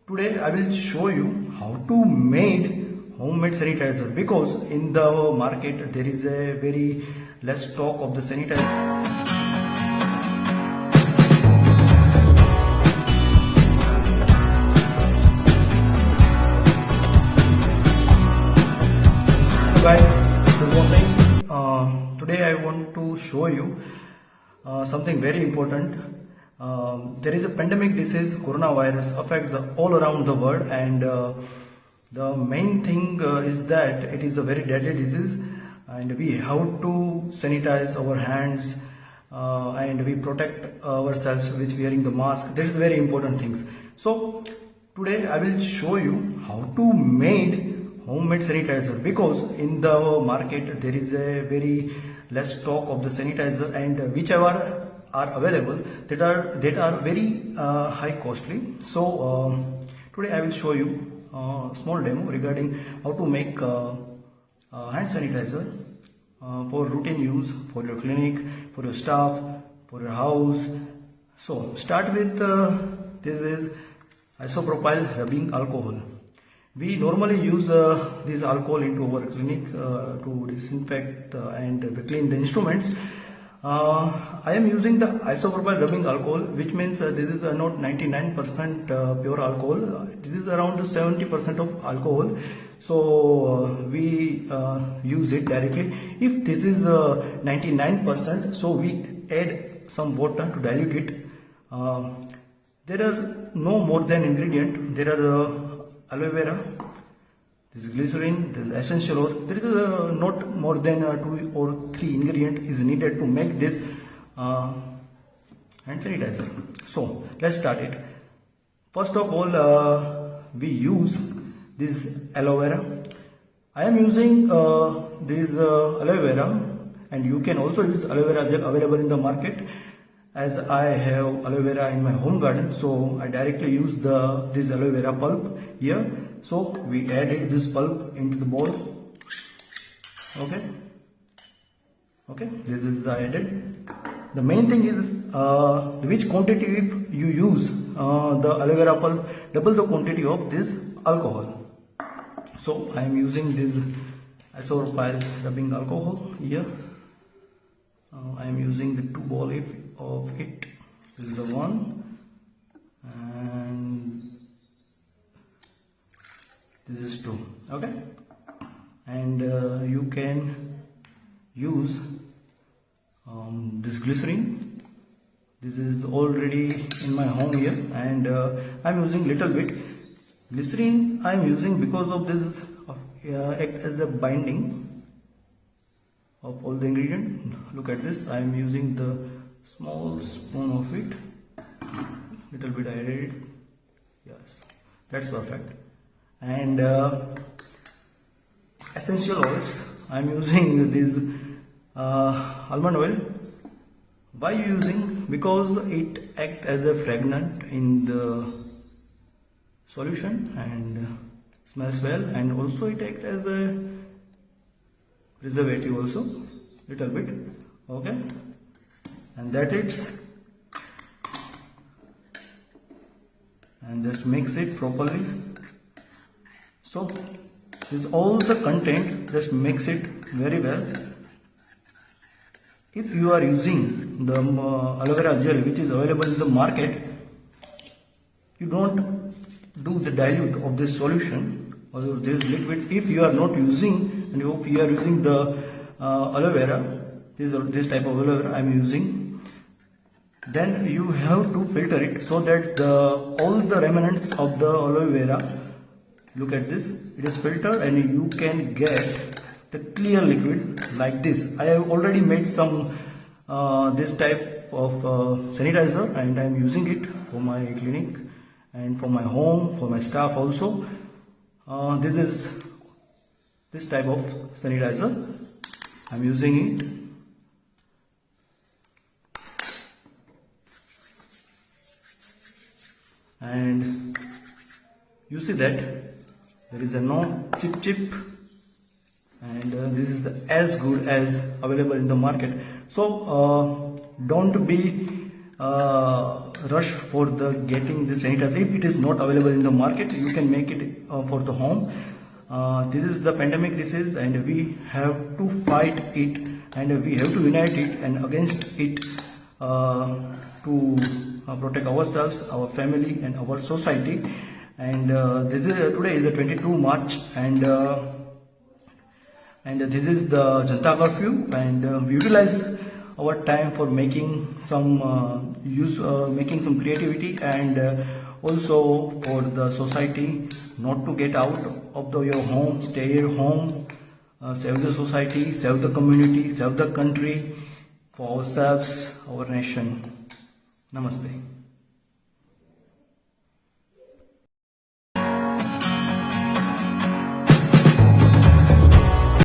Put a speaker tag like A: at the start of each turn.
A: Today I will show you how to made homemade sanitizer, because in the market there is a very less stock of the sanitizer. Guys, good morning. Today I want to show you something very important. There is a pandemic disease, coronavirus, affect all around the world, and the main thing is that it is a very deadly disease, and we have to sanitize our hands and we protect ourselves with wearing the mask. That is very important things. So today I will show you how to made homemade sanitizer, because in the market there is a very less stock of the sanitizer, and whichever are available that are very high costly. So today I will show you a small demo regarding how to make hand sanitizer for routine use, for your clinic, for your staff, for your house. So start with this is isopropyl rubbing alcohol. We normally use this alcohol into our clinic to disinfect and clean the instruments. I am using the isopropyl rubbing alcohol, which means this is not 99% pure alcohol. This is around 70% of alcohol. So we use it directly. If this is 99%, so we add some water to dilute it. There are no more than ingredient. There are aloe vera, this is glycerin, this is essential oil. There is not more than 2 or 3 ingredient is needed to make this hand sanitizer. So let's start it. First of all, we use this aloe vera. I am using this aloe vera, and you can also use aloe vera gel available in the market. As I have aloe vera in my home garden, so I directly use this aloe vera pulp here. So we added this pulp into the bowl. Okay, this is the added. The main thing is which quantity. If you use the aloe vera pulp, double the quantity of this alcohol. So I am using this isopropyl rubbing alcohol here. I am using the 2 ball of it. This is the one, and this is 2. Okay, and you can use this glycerin. This is already in my home here, and I'm using little bit glycerin. I'm using because of this act as a binding of all the ingredient. Look at this. I am using the small spoon of it. Little bit I added it. Yes, that's perfect. And essential oils. I am using this almond oil. Why using? Because it acts as a fragrant in the solution and smells well, and also it acts as a preservative also, little bit. Okay, and that it's, and just mix it properly. So this all the content, just mix it very well. If you are using the aloe vera gel which is available in the market, you don't do the dilute of this solution or this liquid. If you are not using, and if you are using the aloe vera, this type of aloe vera I am using, then you have to filter it so that all the remnants of the aloe vera, look at this, it is filtered, and you can get the clear liquid like this. I have already made some this type of sanitizer, and I am using it for my clinic and for my home, for my staff also. This is this type of sanitizer. I'm using it. And you see that there is a no chip, and this is as good as available in the market. So don't be rush for the getting the sanitizer. If it is not available in the market, you can make it for the home. This is the pandemic disease, and we have to fight it, and we have to unite it and against it to protect ourselves, our family, and our society. And this is today is the 22 March, and this is the Janta curfew, and we utilize our time for making some making some creativity, and also for the society not to get out of your home, stay at home, save the society, save the community, save the country, for ourselves, our nation. Namaste.